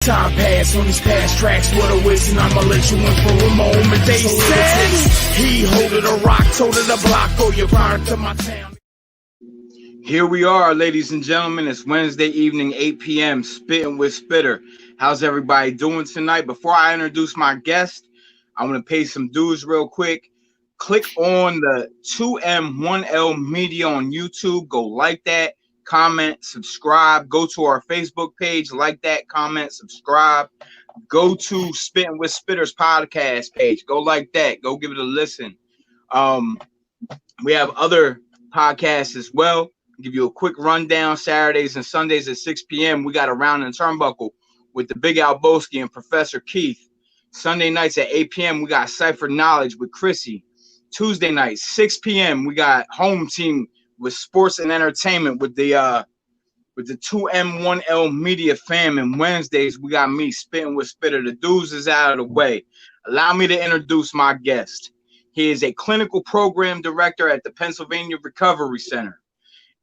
Time pass on these past tracks, what a waste, and I'ma let you in for a moment. They said he holded a rock, told it a block, oh, you're fine to my town. Here we are, ladies and gentlemen. It's Wednesday evening, 8 p.m. Spittin' with Spitter. How's everybody doing tonight? Before I introduce my guest, I want to pay some dues real quick. Click on the 2M1L Media on YouTube. Go like that, comment, subscribe. Go to our Facebook page, like that, comment, subscribe. Go to Spittin' with Spitter's podcast page. Go like that. Go give it a listen. We have other podcasts as well. Give you a quick rundown. Saturdays and Sundays at 6 p.m. We got Around the Turnbuckle with the Big Alboski and Professor Keith. Sunday nights at 8 p.m. we got Cypher Knowledge with Chrissy. Tuesday night 6 p.m. we got Home Team with Sports and Entertainment with the 2M1L Media fam. And Wednesdays we got me, Spittin' with Spitter. The dudes is out of the way. Allow me to introduce my guest. He is a clinical program director at the Pennsylvania Recovery Center.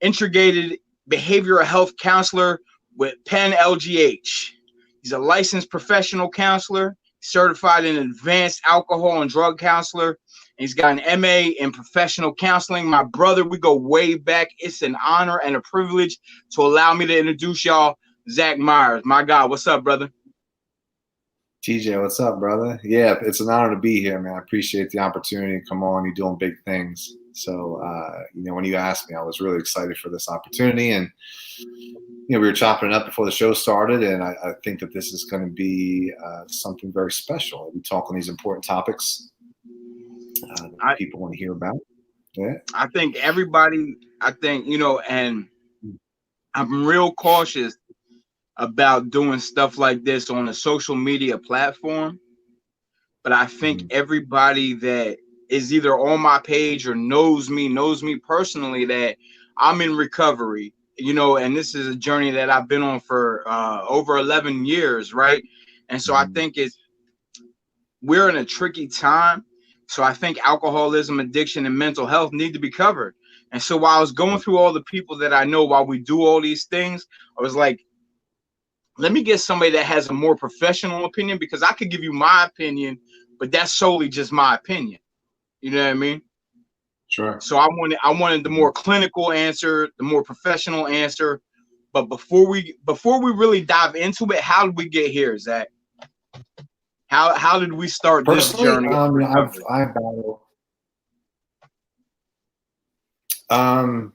Integrated behavioral health counselor with Penn LGH. He's a licensed professional counselor, certified in advanced alcohol and drug counselor. And he's got an MA in professional counseling. My brother, we go way back. It's an honor and a privilege to allow me to introduce y'all, Zach Miers. My God, what's up, brother? TJ, what's up, brother? Yeah, it's an honor to be here, man. I appreciate the opportunity to come on. You're doing big things. So, when you asked me, I was really excited for this opportunity. And, we were chopping it up before the show started. And I think that this is going to be something very special. We talk on these important topics that people want to hear about. Yeah. I think everybody, and I'm real cautious about doing stuff like this on a social media platform. But I think everybody that is either on my page or knows me personally, that I'm in recovery, and this is a journey that I've been on for over 11 years, right? And so I think we're in a tricky time. So I think alcoholism, addiction, and mental health need to be covered. And so while I was going through all the people that I know while we do all these things, I was like, let me get somebody that has a more professional opinion, because I could give you my opinion, but that's solely just my opinion. You know what I mean? Sure. So I wanted the more clinical answer, the more professional answer. But before we really dive into it, how did we get here, Zach? How did we start this journey? I battle. I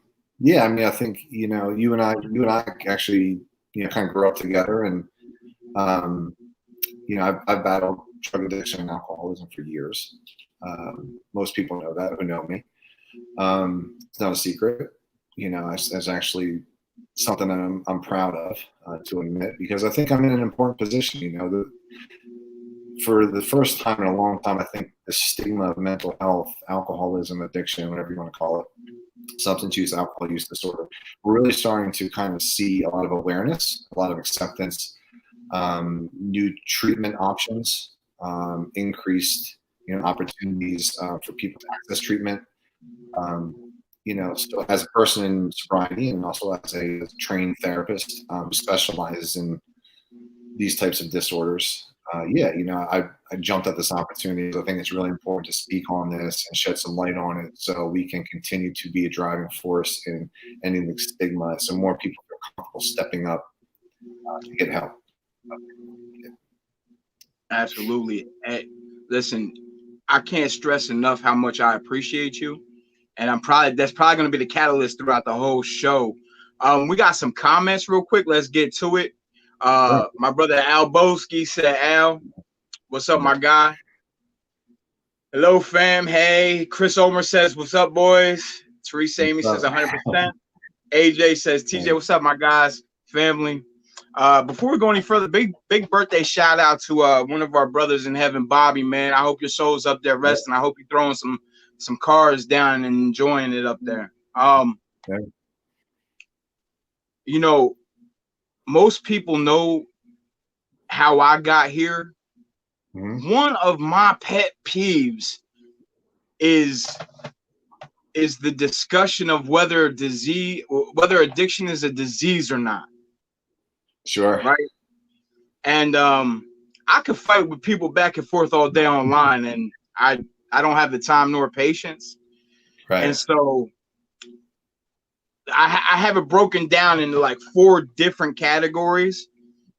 think you and I actually kind of grew up together, and I've battled drug addiction and alcoholism for years. Most people know that who know me. It's not a secret. It's actually something that I'm proud of to admit, because I think I'm in an important position. For the first time in a long time, I think the stigma of mental health, alcoholism, addiction, whatever you want to call it, substance use, alcohol use disorder, we're really starting to kind of see a lot of awareness, a lot of acceptance, new treatment options, increased opportunities for people to access treatment. So as a person in sobriety, and also as a trained therapist who specializes in these types of disorders, I jumped at this opportunity. So I think it's really important to speak on this and shed some light on it, so we can continue to be a driving force in ending the stigma, so more people feel comfortable stepping up to get help. Absolutely. Hey, listen, I can't stress enough how much I appreciate you, and that's probably going to be the catalyst throughout the whole show. We got some comments real quick. Let's get to it. My brother Al Boski said, Al, what's up, my guy? Hello, fam. Hey, Chris Omer says, what's up, boys? Therese Amy says 100%. AJ says, TJ, what's up, my guys? Family. Before we go any further, big birthday shout out to one of our brothers in heaven, Bobby, man. I hope your soul's up there resting. I hope you're throwing some cards down and enjoying it up there. Most people know how I got here. One of my pet peeves is the discussion of whether addiction is a disease or not. Sure. Right. And I could fight with people back and forth all day online, and I don't have the time nor patience. And Right. so I have it broken down into like 4 different categories.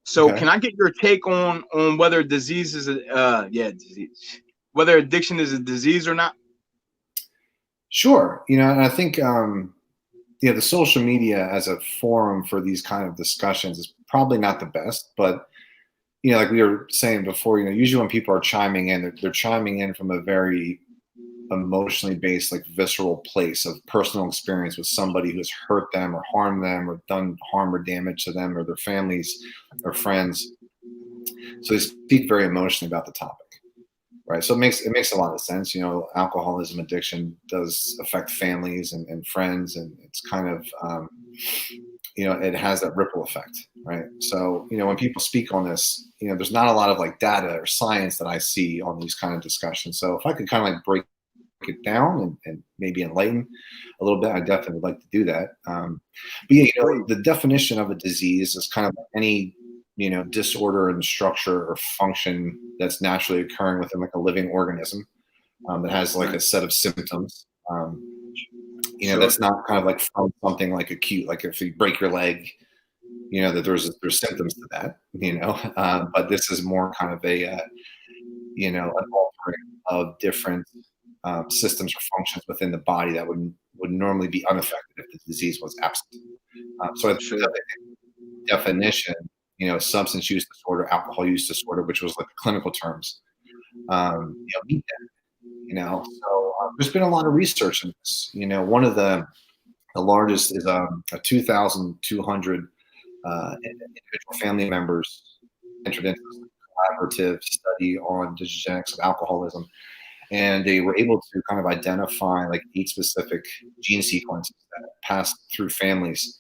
So Okay. can I get your take on whether disease is a disease, whether addiction is a disease or not? Sure. And I think the social media as a forum for these kind of discussions is probably not the best, but like we were saying before, usually when people are chiming in, they're chiming in from a very emotionally based, like visceral place of personal experience with somebody who's hurt them or harmed them or done harm or damage to them or their families or friends. So they speak very emotionally about the topic. Right. So it makes a lot of sense. Alcoholism addiction does affect families and friends, and it's kind of, it has that ripple effect. Right. So, when people speak on this, there's not a lot of like data or science that I see on these kind of discussions. So if I could kind of like break it down and maybe enlighten a little bit, I definitely would like to do that. But yeah, the definition of a disease is kind of like any disorder in structure or function that's naturally occurring within like a living organism that has like a set of symptoms. Sure. That's not kind of like from something like acute, like if you break your leg, that there's symptoms to that, but this is more kind of an altering of different systems or functions within the body that would normally be unaffected if the disease was absent. So I think Sure. the definition, substance use disorder, alcohol use disorder, which was like the clinical terms, meet that. So there's been a lot of research in this. One of the largest is a 2,200 individual family members entered into a collaborative study on the genetics of alcoholism, and they were able to kind of identify like 8 specific gene sequences that passed through families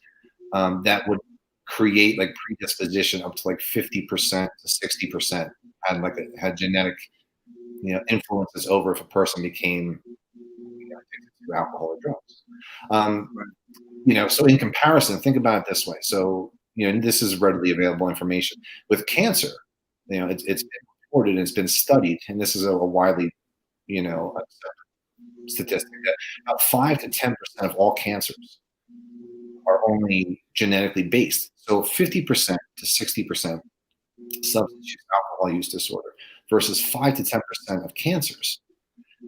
that would create like predisposition up to like 50% to 60% had genetic influences over if a person became addicted to alcohol or drugs. So in comparison, think about it this way. So this is readily available information with cancer. It's been reported and it's been studied, and this is a widely statistic that about 5 to 10% of all cancers are only genetically based. So 50% to 60% substance use alcohol use disorder versus 5 to 10% of cancers.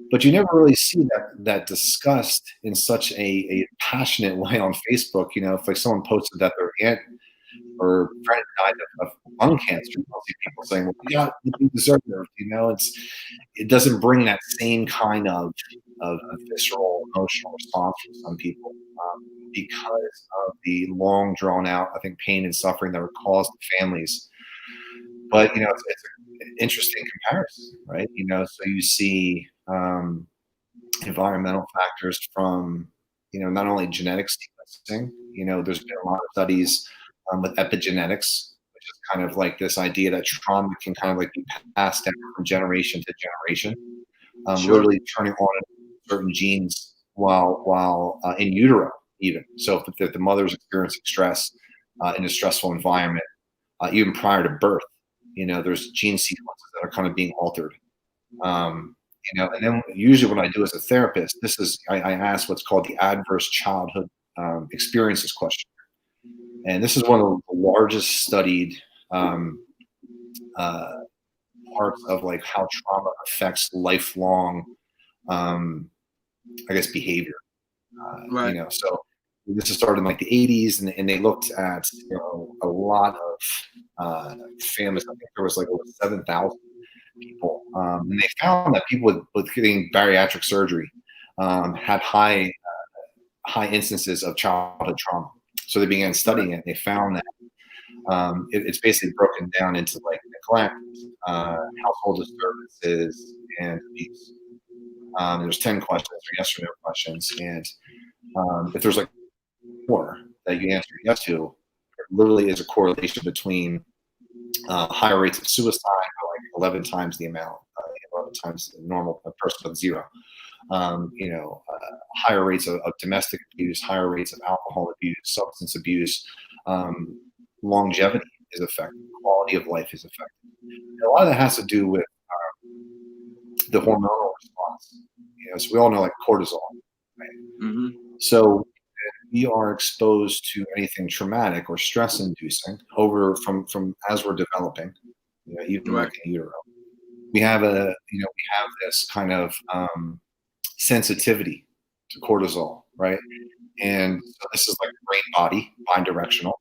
But you never really see that discussed in such a passionate way on Facebook. If like someone posted that their aunt or friend died of lung cancer, you'll see people saying, "Well, yeah, you deserve it." It doesn't bring that same kind of visceral emotional response from some people because of the long drawn out, I think, pain and suffering that were caused to families. But it's an interesting comparison, right? So you see environmental factors from not only genetic sequencing. There's been a lot of studies with epigenetics, which is kind of like this idea that trauma can kind of like be passed down from generation to generation, Sure. literally turning on certain genes while in utero even. So if the mother's experiencing stress in a stressful environment, even prior to birth, there's gene sequences that are kind of being altered. And then usually what I do as a therapist, I ask what's called the adverse childhood experiences question. And this is one of the largest studied parts of like how trauma affects lifelong, I guess, behavior. Right. So this is started in like the 80s, and they looked at a lot of families. I think there was like over 7,000 people, and they found that people with getting bariatric surgery had high instances of childhood trauma. So they began studying it, and they found that it's basically broken down into like neglect, household disturbances, and abuse. There's 10 questions or yes or no questions, and if there's like 4 that you answer yes to, there literally is a correlation between higher rates of suicide, like 11 times the amount, 11 times the normal a person with 0. Higher rates of domestic abuse, higher rates of alcohol abuse, substance abuse, longevity is affected. Quality of life is affected. And a lot of that has to do with the hormonal response. So we all know like cortisol. Right? Mm-hmm. So we are exposed to anything traumatic or stress-inducing from as we're developing, even Right. like in utero. We have this kind of sensitivity to cortisol, right? And so this is like brain body bidirectional.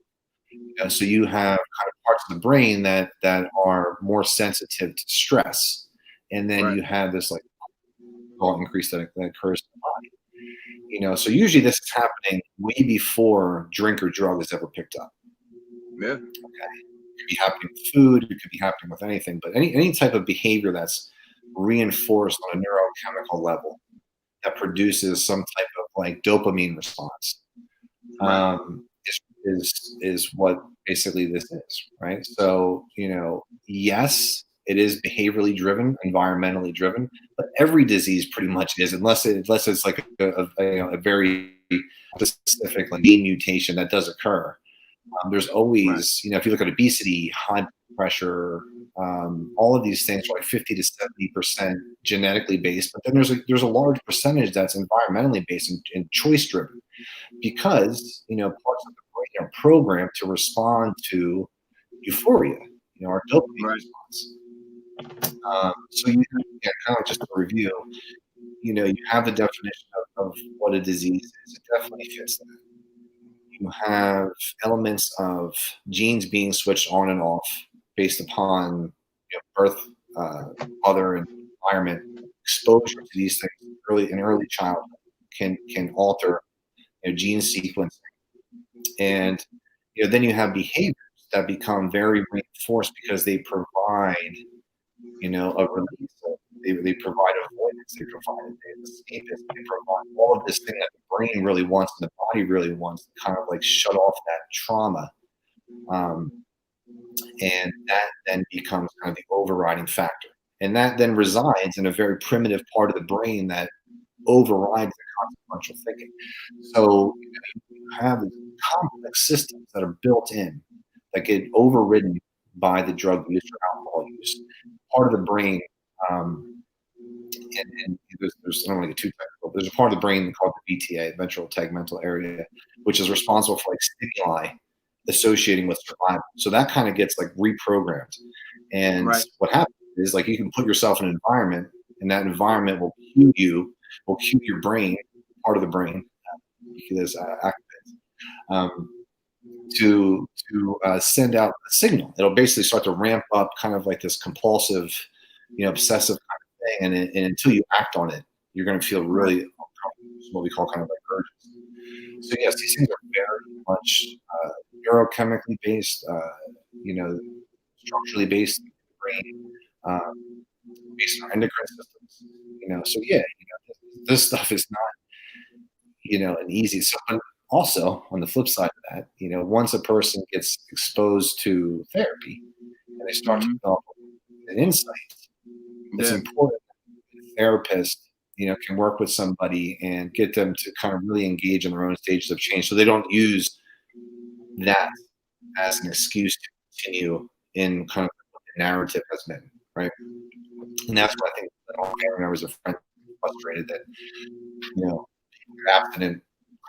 So you have kind of parts of the brain that are more sensitive to stress, and then Right. you have this like increase that occurs in the body. So usually this is happening way before drink or drug is ever picked up. Yeah. Okay. It could be happening with food, it could be happening with anything, but any type of behavior that's reinforced on a neurochemical level that produces some type of like dopamine response Right. is what basically this is, right? So, yes, it is behaviorally driven, environmentally driven, but every disease pretty much is, unless it's like a very specific like gene mutation that does occur. There's always, if you look at obesity, high blood pressure, all of these things are like 50 to 70% genetically based, but then there's a large percentage that's environmentally based and choice driven, because parts of the brain are programmed to respond to euphoria, our dopamine Right. response. So you kind of just to review, you have the definition of what a disease is. It definitely fits that. You have elements of genes being switched on and off based upon birth, mother, and environment. Exposure to these things early childhood can alter gene sequencing, and then you have behaviors that become very reinforced because they provide a release. They provide avoidance. They provide escapism. They provide all of this thing that the brain really wants and the body really wants to kind of like shut off that trauma. And that then becomes kind of the overriding factor. And that then resides in a very primitive part of the brain that overrides the consequential thinking. So you have these complex systems that are built in that get overridden by the drug use or alcohol use. Part of the brain, and there's I don't want to get too technical. There's a part of the brain called the VTA, ventral tegmental area, which is responsible for like stimuli associating with survival. So that kind of gets like reprogrammed. And Right. what happens is like you can put yourself in an environment, and that environment will cue your brain, part of the brain, because activates, to send out a signal. It'll basically start to ramp up kind of like this compulsive, obsessive kind of thing. And until you act on it, you're going to feel really uncomfortable, what we call kind of like urges. So yes, these things are very much neurochemically based, structurally based in the brain, based on endocrine systems. So yeah, this stuff is not, an easy. So also on the flip side of that, once a person gets exposed to therapy and they start to develop an insight, it's important that the therapist, can work with somebody and get them to kind of really engage in their own stages of change, so they don't use that as an excuse to continue in kind of what the narrative has been, right? And that's what I think all family members of friends frustrated that, they're abstinent,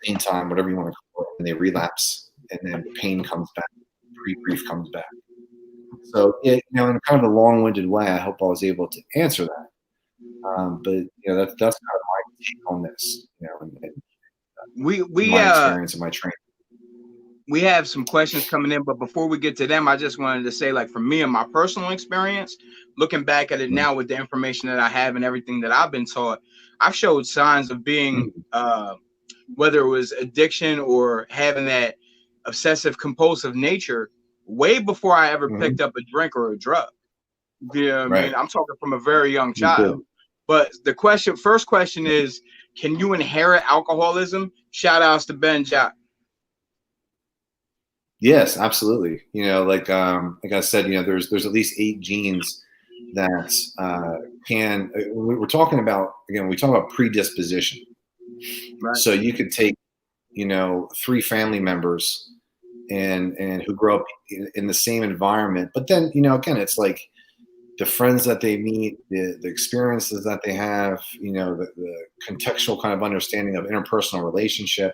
clean time, whatever you want to call it, and they relapse, and then the pain comes back, grief comes back. So, in kind of a long-winded way, I hope I was able to answer that. But that's kind of my take on this. My experience and my training. We have some questions coming in, but before we get to them, I just wanted to say, like, for me and my personal experience, looking back at it now with the information that I have and everything that I've been taught, I've showed signs of being, whether it was addiction or having that obsessive compulsive nature, way before I ever picked up a drink or a drug. You know what I mean? I'm talking from a very young child. But the first question is, can you inherit alcoholism? Shout outs to Ben Jock. Yes, absolutely. Like I said, there's at least 8 genes that can. We're talking about, again, we talk about predisposition. Right. So you could take, 3 family members and who grow up in the same environment. But then, again, it's like the friends that they meet, the experiences that they have, the contextual kind of understanding of interpersonal relationship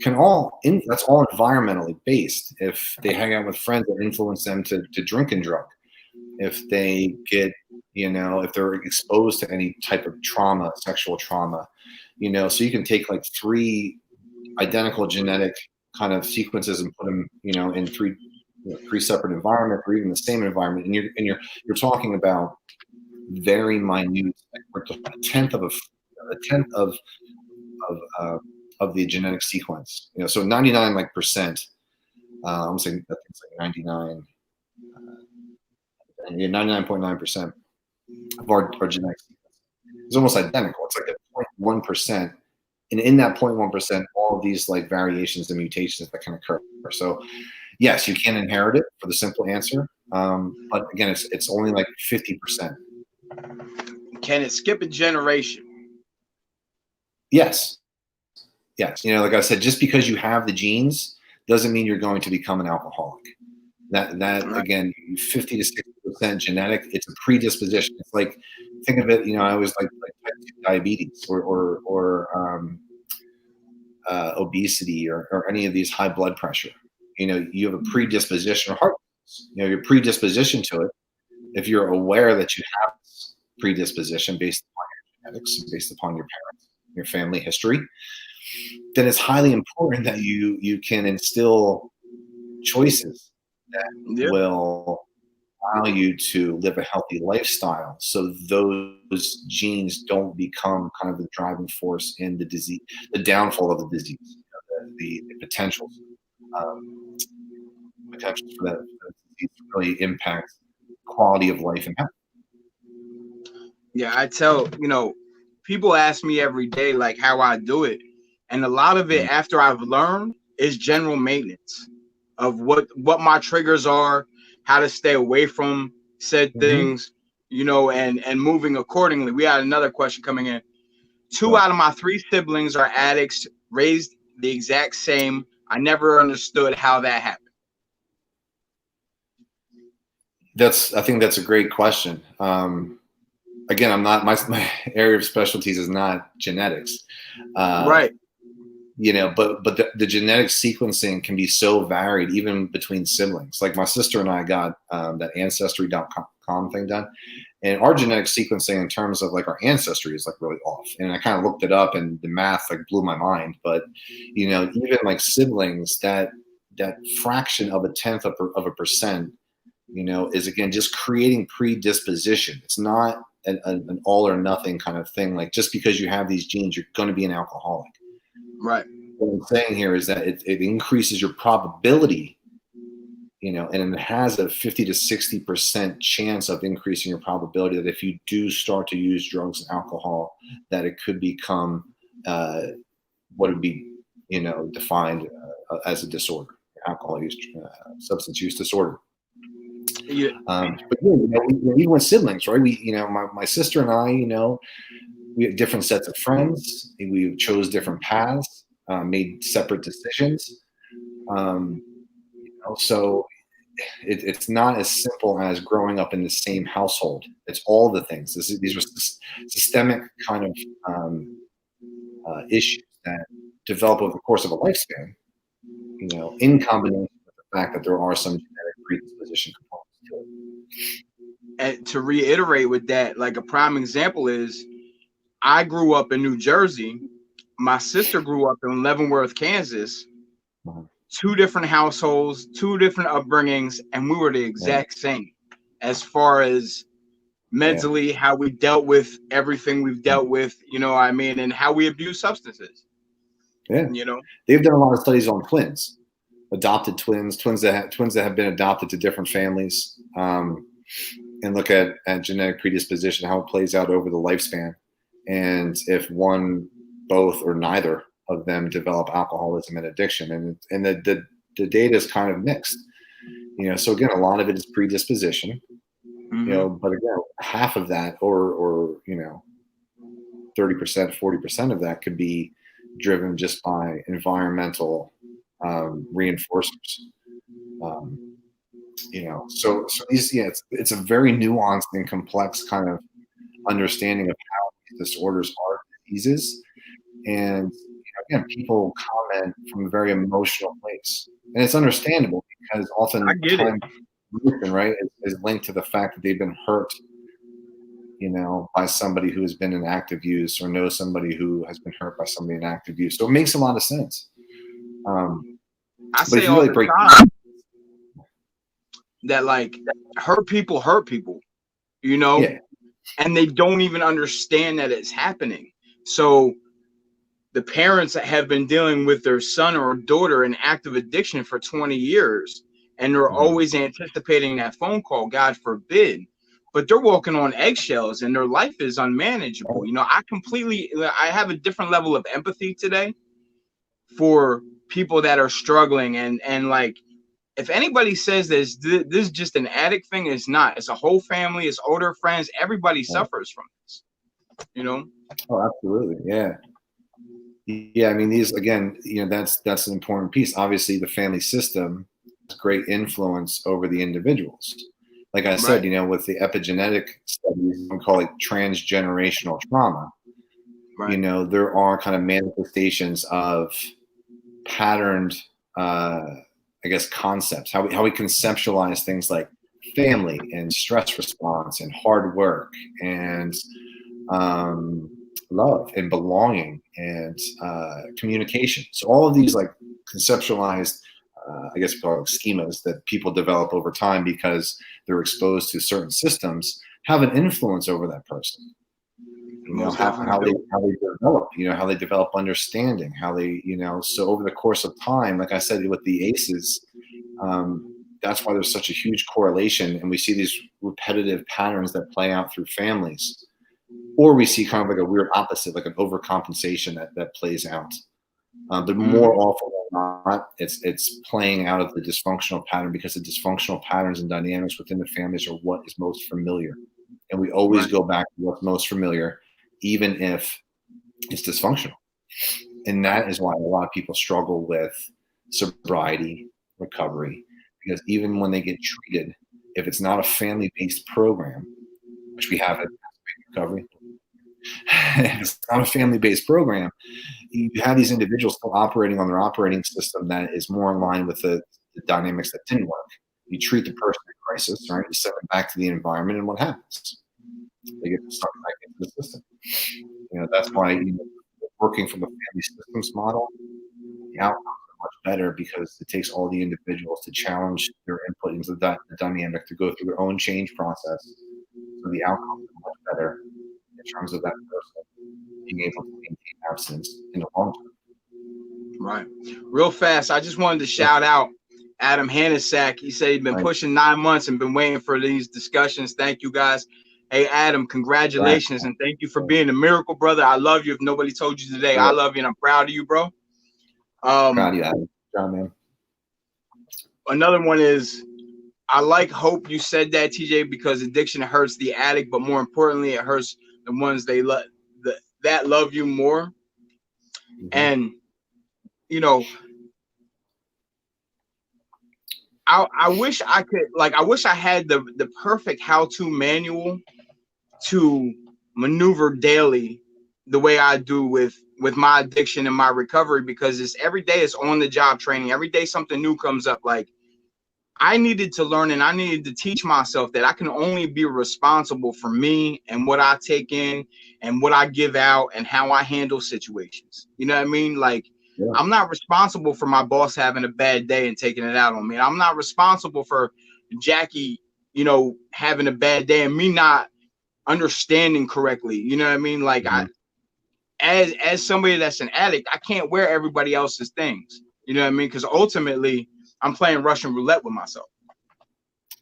that's all environmentally based. If they hang out with friends that influence them to drink and drug, if they get, if they're exposed to any type of trauma, sexual trauma, so you can take like 3 identical genetic kind of sequences and put them, in 3 separate environments, or even the same environment, and you're talking about very minute, like a tenth of the genetic sequence. So 99% I'm saying I think it's like 99.9% of our genetic sequence is almost identical. It's like a 0.1%. And in that 0.1%, all of these like variations and mutations that can occur. So yes, you can inherit it, for the simple answer. But again, it's only like 50%. Can it skip a generation? Yes. Like I said, just because you have the genes doesn't mean you're going to become an alcoholic. That right. Again, 50 to 60% genetic. It's a predisposition. It's like, think of it. I always like type 2 diabetes or obesity or any of these high blood pressure. You have a predisposition, or heart disease. Your predisposition to it. If you're aware that you have this predisposition based upon your genetics, based upon your parents, your family history, then it's highly important that you can instill choices that will allow you to live a healthy lifestyle, so those genes don't become kind of the driving force in the disease, the downfall of the disease, the potentials for that disease to really impact quality of life and health. Yeah, I tell, people ask me every day, like, how I do it. And a lot of it, after I've learned, is general maintenance of what my triggers are, how to stay away from said things, and moving accordingly. We had another question coming in. 2 out of my 3 siblings are addicts, raised the exact same. I never understood how that happened. I think that's a great question. Again, I'm not, my area of specialties is not genetics. Right. But the genetic sequencing can be so varied, even between siblings. Like my sister and I got that Ancestry.com thing done, and our genetic sequencing in terms of like our ancestry is like really off. And I kind of looked it up, and the math like blew my mind. But even like siblings, that fraction of a tenth of a percent, is again just creating predisposition. It's not an all or nothing kind of thing. Like just because you have these genes, you're going to be an alcoholic. Right. What I'm saying here is that it increases your probability, and it has a 50 to 60% chance of increasing your probability that if you do start to use drugs and alcohol, that it could become what would be, defined as a disorder, alcohol use, substance use disorder. Yeah. But even with siblings, right? My sister and I, we have different sets of friends. We chose different paths, made separate decisions. So it's not as simple as growing up in the same household. It's all the things. These are systemic kind of issues that develop over the course of a lifespan, in combination with the fact that there are some genetic predisposition components to it. And to reiterate with that, like a prime example is, I grew up in New Jersey. My sister grew up in Leavenworth, Kansas. 2 different households, 2 different upbringings, and we were the exact same as far as mentally, how we dealt with everything we've dealt with, and how we abuse substances. Yeah. They've done a lot of studies on twins, adopted twins that have been adopted to different families, and look at genetic predisposition, how it plays out over the lifespan. And if one, both, or neither of them develop alcoholism and addiction, and the data is kind of mixed, so again, a lot of it is predisposition, but again, half of that or 30%, 40% of that could be driven just by environmental reinforcers. Um, so these, it's a very nuanced and complex kind of understanding of how these disorders are diseases. And again, people comment from a very emotional place, and it's understandable because I get it. oftentimes, right, is linked to the fact that they've been hurt, by somebody who has been in active use or knows somebody who has been hurt by somebody in active use. So it makes a lot of sense. I But say if you all really the break, time that like hurt people, yeah, and they don't even understand that it's happening. So the parents that have been dealing with their son or daughter in active addiction for 20 years, and they're mhm, always anticipating that phone call, God forbid, but they're walking on eggshells and their life is unmanageable. I have a different level of empathy today for people that are struggling. And like, if anybody says this is just an addict thing, it's not. It's a whole family, it's older friends, everybody right. suffers from this, you know. Oh, absolutely, yeah. Yeah, I mean, these again, that's an important piece. Obviously, the family system has great influence over the individuals. Like I said, Right. with the epigenetic studies, we call it transgenerational trauma. Right. There are kind of manifestations of patterned, I guess, concepts. How we conceptualize things like family and stress response and hard work and um, love and belonging and communication. So all of these like conceptualized, I guess we call it schemas that people develop over time because they're exposed to certain systems have an influence over that person. Most How, definitely how they do. how they develop, how they develop understanding, how they, so over the course of time, like I said, with the ACEs, that's why there's such a huge correlation, and we see these repetitive patterns that play out through families. Or we see kind of like a weird opposite, like an overcompensation that plays out. But more Mhm. often than not, it's playing out of the dysfunctional pattern because the dysfunctional patterns and dynamics within the families are what is most familiar. And we always Right. go back to what's most familiar, even if it's dysfunctional. And that is why a lot of people struggle with sobriety, recovery, because even when they get treated, if it's not a family-based program, which we have at recovery, if it's not a family-based program, you have these individuals still operating on their operating system that is more in line with the dynamics that didn't work. You treat the person in crisis, right? You send them back to the environment, and what happens? They get sucked back into the system. That's why working from a family systems model, the outcomes are much better because it takes all the individuals to challenge their input into the dynamic to go through their own change process. So the outcomes are much better in terms of that person being able to maintain abstinence in the long term. Right. Real fast, I just wanted to shout out Adam Hanasak. He said he's been Right. pushing 9 months and been waiting for these discussions. Thank you guys. Hey Adam, congratulations and thank you for being a miracle, brother. I love you. If nobody told you today, I love you and I'm proud of you, bro. Proud of you, Adam. John, man. Another one is hope you said that, TJ, because addiction hurts the addict, but more importantly, it hurts the ones that love you more. Mm-hmm. And I wish I could, I wish I had the perfect how-to manual to maneuver daily the way I do with my addiction and my recovery, because it's every day it's on the job training. Every day something new comes up. Like, I needed to learn and I needed to teach myself that I can only be responsible for me and what I take in and what I give out and how I handle situations. You know what I mean? Like, Yeah. I'm not responsible for my boss having a bad day and taking it out on me. I'm not responsible for Jackie, having a bad day and me not understanding correctly. You know what I mean? Like, Mm-hmm. as somebody that's an addict, I can't wear everybody else's things. You know what I mean? Because ultimately I'm playing Russian roulette with myself.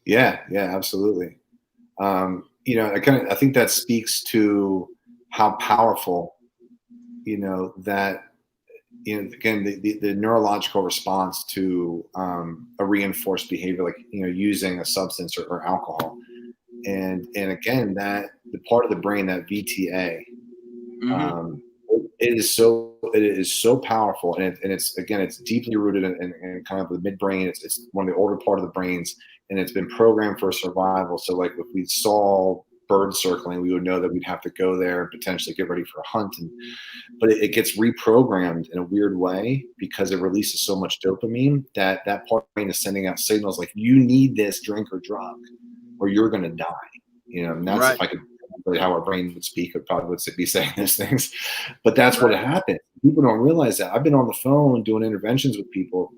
Yeah, absolutely. I think that speaks to how powerful, that, again, the neurological response to a reinforced behavior, like, using a substance or alcohol. And again, that the part of the brain, that VTA, Mm-hmm. it is so it is so powerful, and it's again, it's deeply rooted in kind of the midbrain. It's one of the older part of the brains, and it's been programmed for survival. So like if we saw birds circling, we would know that we'd have to go there and potentially get ready for a hunt. But it gets reprogrammed in a weird way because it releases so much dopamine that part of the brain is sending out signals like, you need this drink or drug or you're going to die. And that's, if I could how our brain would speak, it probably would be saying those things. But that's what happened. People don't realize that. I've been on the phone doing interventions with people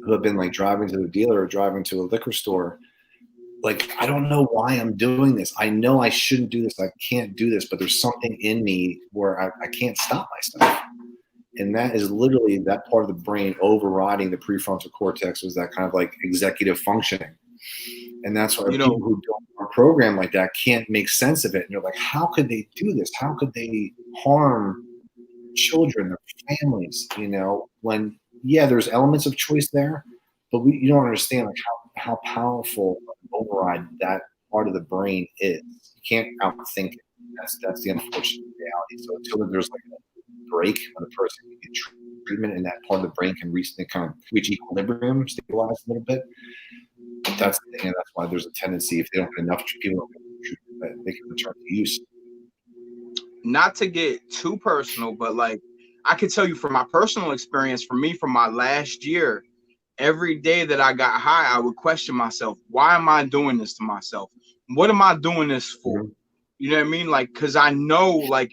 who have been like driving to the dealer or driving to a liquor store. Like, I don't know why I'm doing this. I know I shouldn't do this. I can't do this, but there's something in me where I can't stop myself. And that is literally that part of the brain overriding the prefrontal cortex, was that kind of like executive functioning. And that's why people who don't are programmed like that can't make sense of it. And you're like, how could they do this? How could they harm children, their families, when, yeah, there's elements of choice there, but you don't understand like how powerful override that part of the brain is. You can't outthink it. That's the unfortunate reality. So until there's like a break when the person can get treatment and that part of the brain can reach equilibrium, stabilize a little bit. That's the thing, and that's why there's a tendency, if they don't get enough people, that they can return to use. Not to get too personal, but like I could tell you from my personal experience, for me, from my last year, every day that I got high, I would question myself, why am I doing this to myself? What am I doing this for? Mm-hmm. You know what I mean? Like, because I know, like,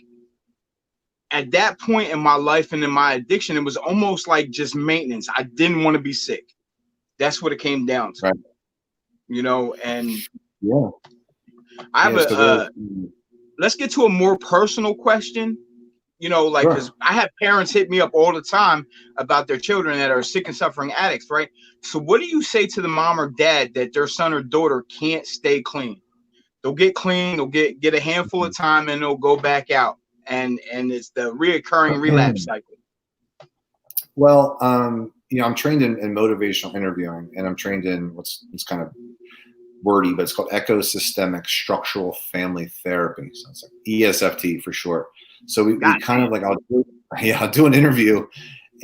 at that point in my life and in my addiction, it was almost like just maintenance. I didn't want to be sick. That's what it came down to. Right. And yeah, I have let's get to a more personal question. Because I have parents hit me up all the time about their children that are sick and suffering addicts, right? So what do you say to the mom or dad that their son or daughter can't stay clean? They'll get clean, they'll get a handful of time, and they'll go back out, and it's the reoccurring relapse cycle. Well, I'm trained in motivational interviewing, and I'm trained in it's kind of wordy, but it's called ecosystemic structural family therapy. So it's like ESFT for short. So we kind of like, I'll do an interview,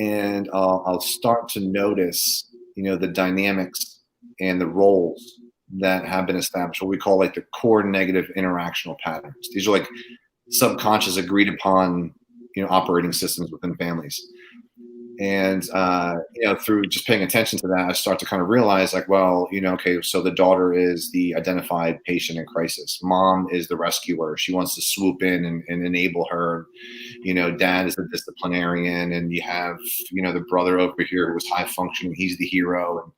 and I'll start to notice, the dynamics and the roles that have been established, what we call like the core negative interactional patterns. These are like subconscious agreed upon, operating systems within families. And, through just paying attention to that, I start to kind of realize like, well, okay, so the daughter is the identified patient in crisis. Mom is the rescuer. She wants to swoop in and enable her. Dad is the disciplinarian. And you have, the brother over here who's high functioning. He's the hero, and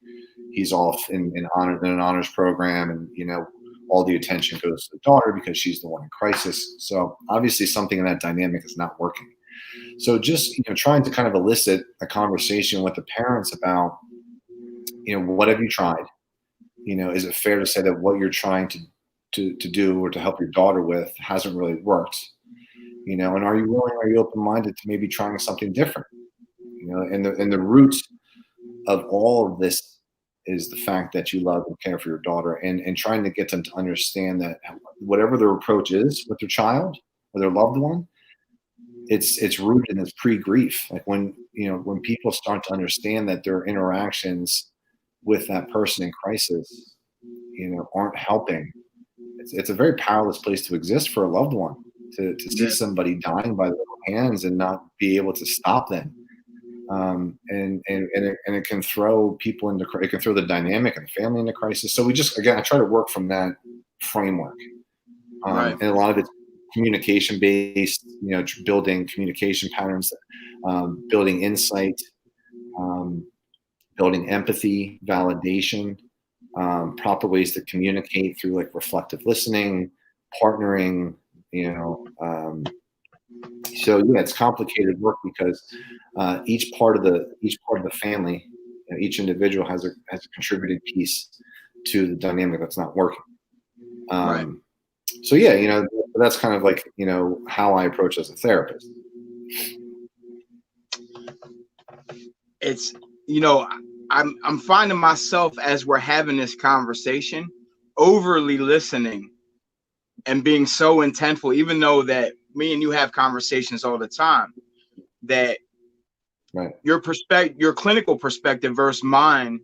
he's off in an honors program. And, all the attention goes to the daughter because she's the one in crisis. So obviously something in that dynamic is not working. So just, trying to kind of elicit a conversation with the parents about, what have you tried? Is it fair to say that what you're trying to do or to help your daughter with hasn't really worked? And are you open-minded to maybe trying something different? And the root of all of this is the fact that you love and care for your daughter, and trying to get them to understand that whatever their approach is with their child or their loved one, it's rooted in this pre-grief. Like when people start to understand that their interactions with that person in crisis, aren't helping, it's a very powerless place to exist for a loved one, to see somebody dying by their own hands and not be able to stop them. And it can throw people it can throw the dynamic and the family into crisis. So I try to work from that framework. And a lot of it's communication based, building communication patterns, building insight, building empathy, validation, proper ways to communicate through like reflective listening, partnering, so yeah, it's complicated work because each part of the family, each individual has a contributed piece to the dynamic that's not working. So yeah, that's kind of like, how I approach as a therapist. It's, I'm finding myself, as we're having this conversation, overly listening and being so intentful, even though that me and you have conversations all the time. that Right. your clinical perspective versus mine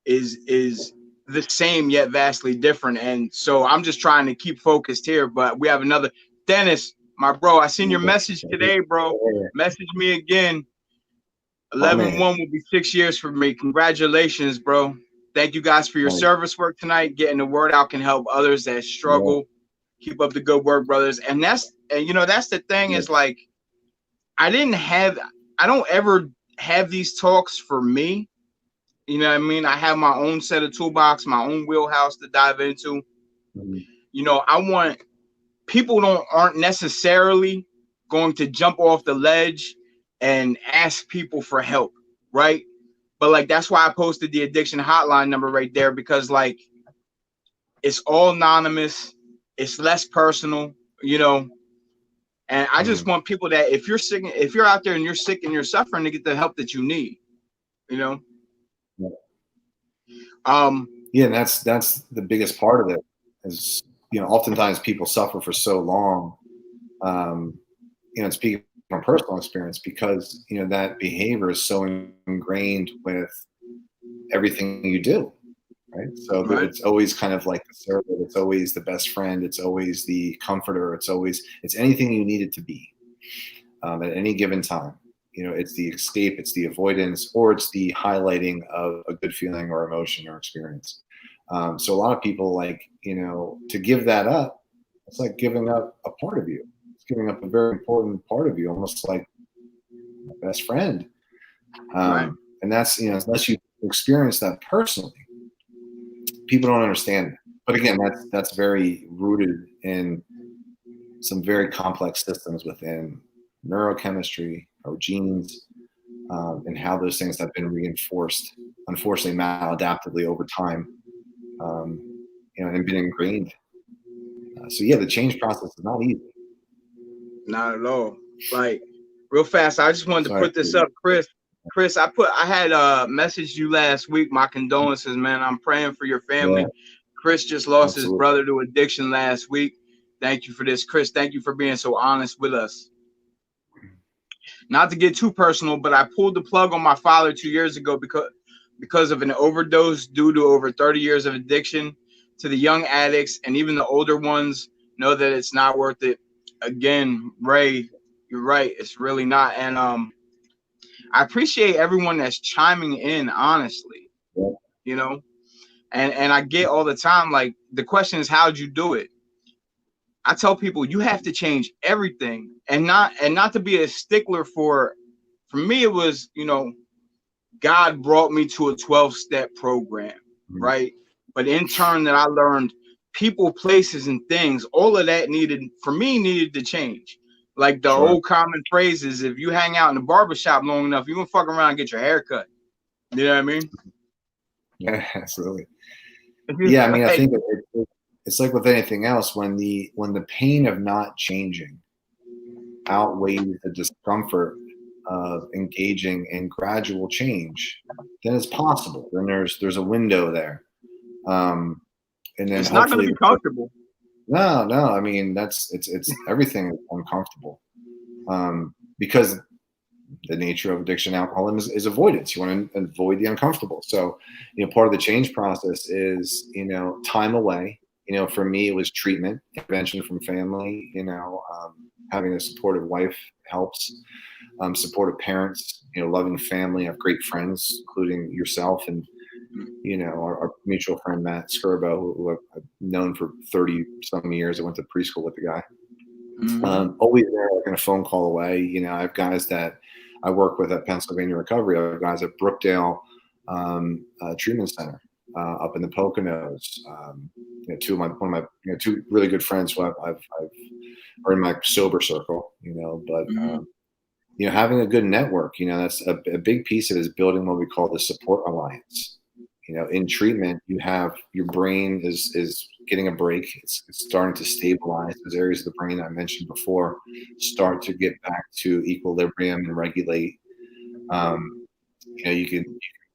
is the same yet vastly different. And so I'm just trying to keep focused here. But we have another Dennis, my bro. I seen your message today, bro. Message me again. 11-1 will be 6 years for me. Congratulations, bro. Thank you guys for your service work tonight. Getting the word out can help others that struggle. Keep up the good work, brothers. And that's the thing is like, I don't ever have these talks for me. You know what I mean? I have my own set of toolbox, my own wheelhouse to dive into. You know, I want people aren't necessarily going to jump off the ledge and ask people for help, right? But like that's why I posted the addiction hotline number right there, because like it's all anonymous, it's less personal, you know. And I just want people that if you're sick, if you're out there and you're sick and you're suffering, to get the help that you need, you know. Yeah, and that's the biggest part of it is, you know, oftentimes people suffer for so long, you know, speaking from personal experience, because, you know, that behavior is so ingrained with everything you do, right? So it's always kind of like the servant, it's always the best friend, it's always the comforter, it's anything you need it to be at any given time. You know, it's the escape, it's the avoidance, or it's the highlighting of a good feeling or emotion or experience. So a lot of people, like, you know, to give that up, it's like giving up a part of you. It's giving up a very important part of you, almost like a best friend. And that's, you know, unless you experience that personally, people don't understand it. But again, that's very rooted in some very complex systems within neurochemistry, our genes, and how those things have been reinforced, unfortunately, maladaptively over time, you know, and been ingrained. So yeah, the change process is not easy. Not at all. Like real fast, I just wanted to put this up, Chris. Chris, I had messaged you last week. My condolences, man. I'm praying for your family. Chris just lost his brother to addiction last week. Thank you for this, Chris. Thank you for being so honest with us. Not to get too personal, but I pulled the plug on my father 2 years ago because of an overdose due to over 30 years of addiction. To the young addicts and even the older ones, know that it's not worth it. Again, Ray, you're right. It's really not. And I appreciate everyone that's chiming in, honestly. You know, and I get all the time, like, the question is, how'd you do it? I tell people you have to change everything, and not to be a stickler for me, it was, you know, God brought me to a 12-step program, right? But in turn that I learned people, places, and things, all of that needed to change. Like the old common phrase is, if you hang out in the barbershop long enough, you're gonna fuck around and get your hair cut. You know what I mean? Yeah, absolutely. Yeah, I mean, I think it's like with anything else, when the pain of not changing outweighs the discomfort of engaging in gradual change, then it's possible. Then there's a window there, and then it's not going to be comfortable. No. I mean, it's everything is uncomfortable, because the nature of addiction, alcoholism is avoidance. You want to avoid the uncomfortable. So, you know, part of the change process is, you know, time away. You know, for me, it was treatment, intervention from family. You know, having a supportive wife helps. Supportive parents, you know, loving family. I have great friends, including yourself, and, you know, our mutual friend Matt Skirbo, who I've known for 30 some years. I went to preschool with the guy. Always there, like in a phone call away. You know, I have guys that I work with at Pennsylvania Recovery. I have guys at Brookdale Treatment Center up in the Poconos. You know, two really good friends who I've are in my sober circle. You know, but you know, having a good network. You know, that's a big piece of it, is building what we call the support alliance. You know, in treatment, you have your brain is getting a break. It's starting to stabilize. Those areas of the brain I mentioned before start to get back to equilibrium and regulate. You know, you can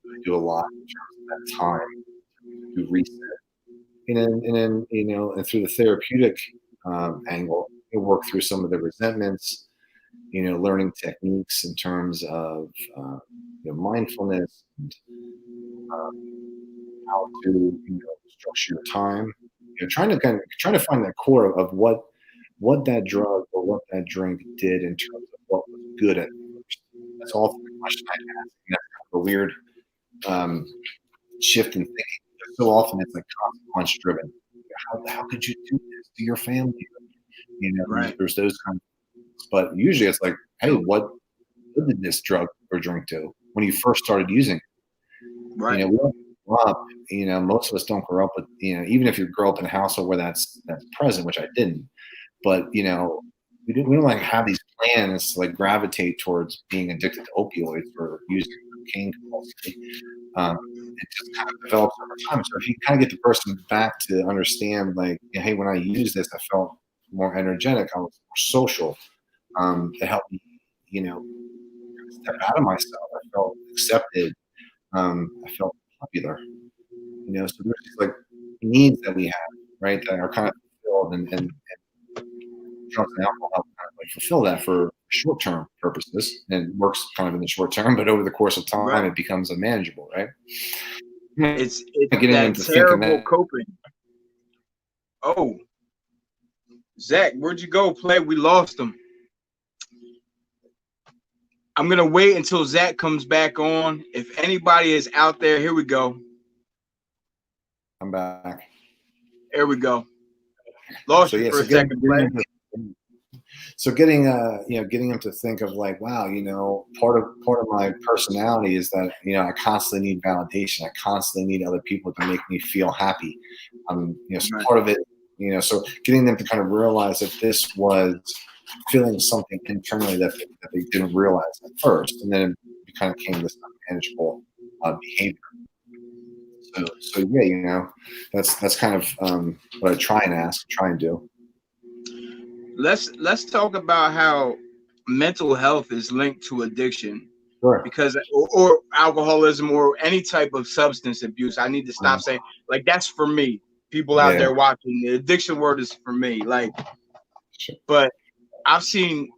really do a lot in terms of that time to reset. And then you know, and through the therapeutic angle, you work through some of the resentments, learning techniques in terms of mindfulness and how to structure your time. Trying to find that core of what that drug or what that drink did in terms of what was good at first. That's also the question I ask. And that's kind of a weird shift in thinking. So often it's like consequence driven. How could you do this to your family? Right. There's those kinds of things. But usually it's like, hey, what did this drug or drink do when you first started using it? Right. We don't grow up, most of us don't grow up with, even if you grow up in a household where that's present, which I didn't, but we don't like have these plans to like gravitate towards being addicted to opioids or using cocaine compulsively. It just kind of develops over time. So if you kind of get the person back to understand, like, hey, when I used this, I felt more energetic. I was more social. It helped me, step out of myself. I felt accepted. I felt popular. So there's these like needs that we have, right, that are kind of fulfilled, and drugs and alcohol help kind of like fulfill that for short-term purposes, and works kind of in the short term, but over the course of time, Right. it becomes unmanageable, right? It's Getting them that to thinking terrible that. coping. Oh, Zach, where'd you go? Play? We lost him. I'm gonna wait until Zach comes back on. If anybody is out there, here we go. I'm back. Here we go. Lost you for a second, Play. Getting them to think of like, wow, part of my personality is that I constantly need validation. I constantly need other people to make me feel happy. So part of it, so getting them to kind of realize that this was feeling something internally that they didn't realize at first, and then it kind of became this unmanageable behavior. So yeah, that's kind of what I try and do. Let's talk about how mental health is linked to addiction. Sure. Because or alcoholism or any type of substance abuse. I need to stop saying like that's for me. People out there watching, the addiction word is for me. Like, but I've seen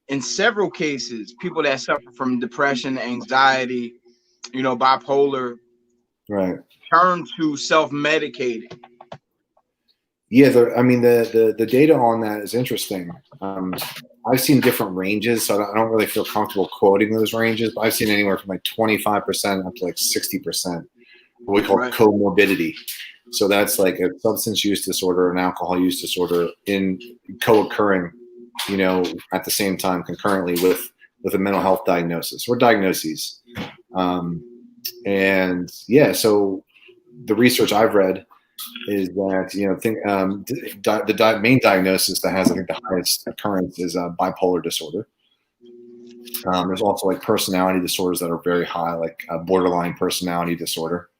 in several cases people that suffer from depression, anxiety, bipolar, right, turn to self-medicating. Yeah, the data on that is interesting. I've seen different ranges, so I don't really feel comfortable quoting those ranges, but I've seen anywhere from like 25% up to like 60%, what we call comorbidity. So that's like a substance use disorder, an alcohol use disorder in co-occurring, at the same time concurrently with a mental health diagnosis or diagnoses. And yeah, so the research I've read is that the main diagnosis that has, I think, the highest occurrence is bipolar disorder. There's also like personality disorders that are very high, like borderline personality disorder.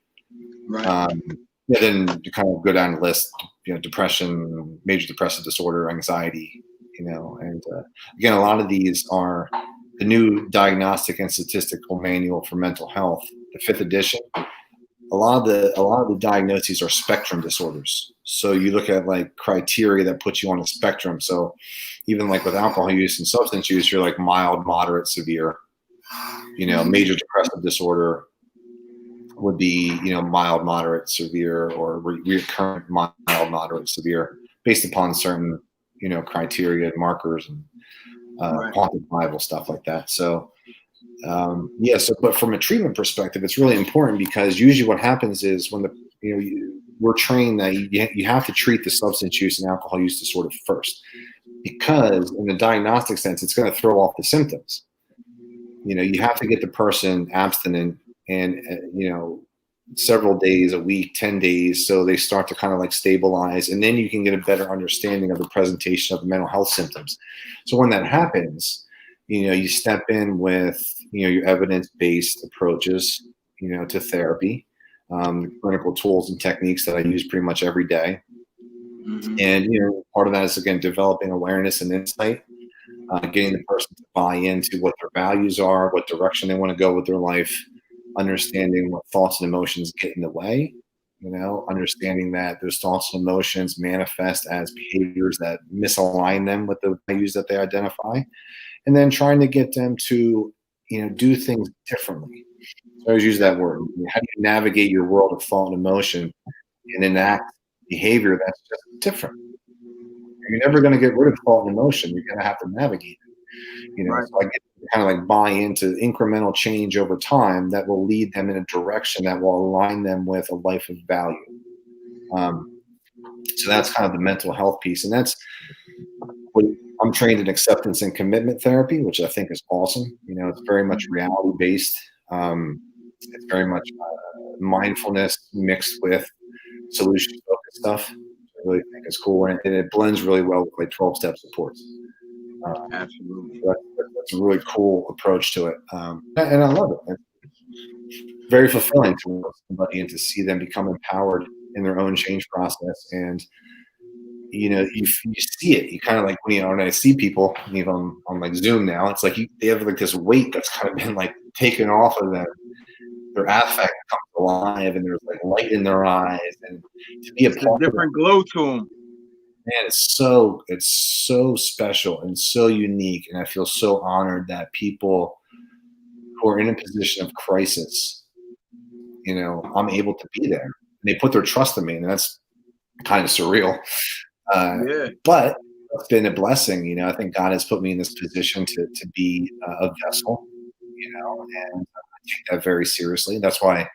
Right. Then you kind of go down the list, depression, major depressive disorder, anxiety, and again, a lot of these are the new Diagnostic and Statistical Manual for Mental Health, the 5th edition. A lot of the diagnoses are spectrum disorders. So you look at like criteria that put you on a spectrum. So even like with alcohol use and substance use, you're like mild, moderate, severe. Major depressive disorder would be mild, moderate, severe, or recurrent mild, moderate, severe, based upon certain criteria and markers and quantifiable stuff like that. So but from a treatment perspective, it's really important because usually what happens is when we're trained that you have to treat the substance use and alcohol use disorder first, because in the diagnostic sense, it's going to throw off the symptoms. You have to get the person abstinent and several days, a week, 10 days, so they start to kind of like stabilize, and then you can get a better understanding of the presentation of the mental health symptoms. So when that happens, you step in with your evidence-based approaches to therapy, clinical tools and techniques that I use pretty much every day. And part of that is, again, developing awareness and insight, getting the person to buy into what their values are, what direction they want to go with their life, understanding what thoughts and emotions get in the way, understanding that those thoughts and emotions manifest as behaviors that misalign them with the values that they identify. and then trying to get them to, do things differently. So I always use that word. How do you navigate your world of thought and emotion and enact behavior that's just different? You're never going to get rid of thought and emotion. You're going to have to navigate it. Right. So I get to kind of like buy into incremental change over time that will lead them in a direction that will align them with a life of value. So that's kind of the mental health piece. And that's what I'm trained in, acceptance and commitment therapy, which I think is awesome. It's very much reality based. It's very much mindfulness mixed with solution focused stuff. I really think it's cool, and it blends really well with like 12-step supports. Absolutely. That's a really cool approach to it, and I love it. It's very fulfilling to work with somebody and to see them become empowered in their own change process. And you see it. You kind of like when I see people, even on like Zoom now, it's like they have like this weight that's kind of been like taken off of them. Their affect comes alive, and there's like light in their eyes, and to be a part of different glow to them. Man, it's so special and so unique, and I feel so honored that people who are in a position of crisis, I'm able to be there. And they put their trust in me, and that's kind of surreal. But it's been a blessing. I think God has put me in this position to be a vessel, and I take that very seriously. That's why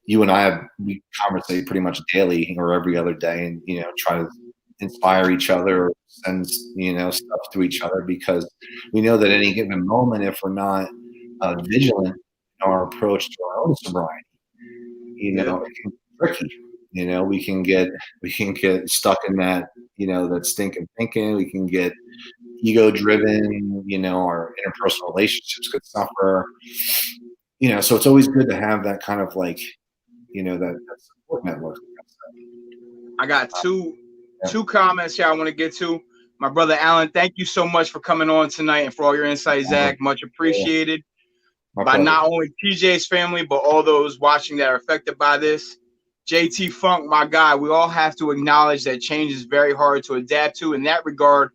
you and we conversate pretty much daily or every other day, and try to inspire each other, or send stuff to each other, because we know that at any given moment, if we're not vigilant in our approach to our own sobriety, it can be tricky. We can get stuck in that that stinking thinking. We can get ego driven. Our interpersonal relationships could suffer. So it's always good to have that kind of like that support network. I got two comments here I want to get to. My brother Alan, thank you so much for coming on tonight and for all your insights, Zach. Much appreciated by not only TJ's family, but all those watching that are affected by this. JT Funk, my guy, we all have to acknowledge that change is very hard to adapt to. In that regard,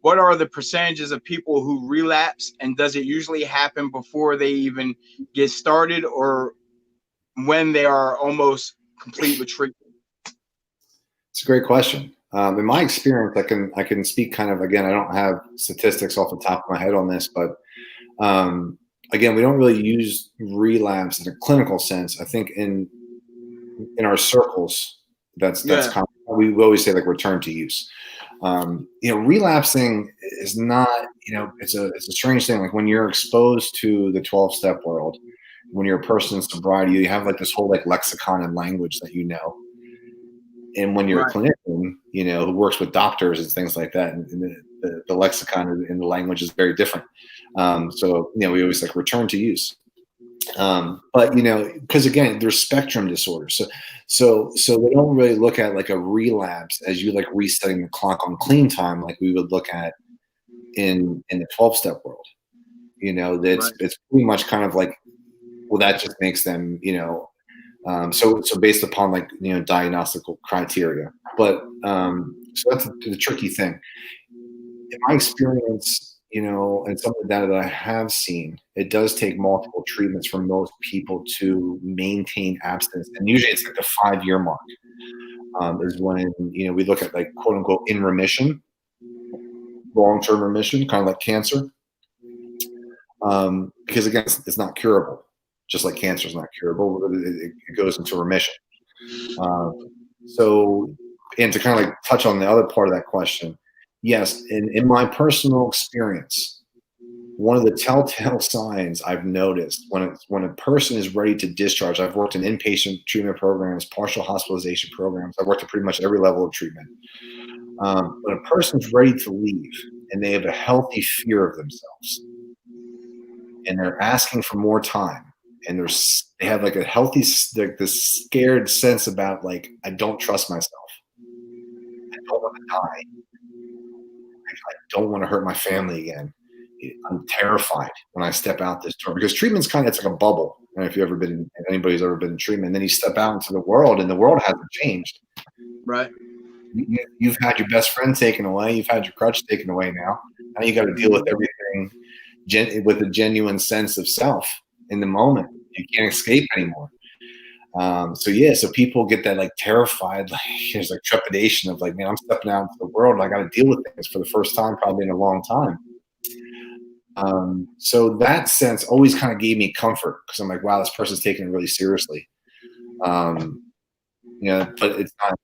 what are the percentages of people who relapse, and does it usually happen before they even get started, or when they are almost complete with treatment? It's a great question. In my experience, I can speak kind of, again, I don't have statistics off the top of my head on this, but again, we don't really use relapse in a clinical sense. I think in our circles, that's kind of, we always say like return to use. Relapsing is not, it's a strange thing. Like when you're exposed to the 12-step world, when you're a person in sobriety, you have like this whole like lexicon and language that and when you're a clinician, who works with doctors and things like that, and the lexicon and the language is very different. So we always like return to use. But because again, there's spectrum disorders, so they don't really look at like a relapse as you like resetting the clock on clean time, like we would look at in the 12-step world. It's pretty much kind of like, well, that just makes them, so based upon like diagnostical criteria. But so that's the tricky thing. In my experience, and some of the data that I have seen, it does take multiple treatments for most people to maintain abstinence. And usually it's like the 5-year mark is when, we look at like quote unquote in remission, long-term remission, kind of like cancer. Because again, it's not curable, just like cancer is not curable. It goes into remission. So, and to kind of like touch on the other part of that question, yes, in my personal experience, one of the telltale signs I've noticed when a person is ready to discharge, I've worked in inpatient treatment programs, partial hospitalization programs. I've worked at pretty much every level of treatment. When a person's ready to leave and they have a healthy fear of themselves and they're asking for more time, and they have like a healthy, like this scared sense about like, I don't trust myself. I don't want to die. I don't want to hurt my family again. I'm terrified when I step out this door, because treatment's it's like a bubble. I don't know if anybody's ever been in treatment, and then you step out into the world and the world hasn't changed. Right. You've had your best friend taken away. You've had your crutch taken away now. Now you got to deal with everything with a genuine sense of self in the moment. You can't escape anymore. So people get that like terrified, like there's like trepidation of like, man, I'm stepping out into the world and I got to deal with things for the first time, probably in a long time. So that sense always kind of gave me comfort because I'm like, wow, this person's taking it really seriously. But it's not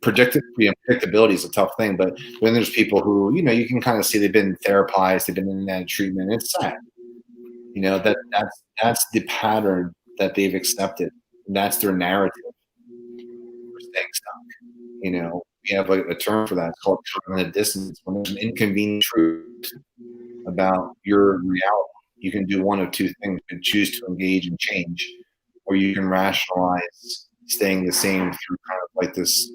predictability is a tough thing. But then there's people who, you can kind of see they've been therapized, they've been in that treatment. It's sad, that's the pattern that they've accepted. That's their narrative for staying stuck. We have a term for that. It's called cognitive dissonance. When there's an inconvenient truth about your reality, you can do one of two things. You can choose to engage and change, or you can rationalize staying the same through kind of like this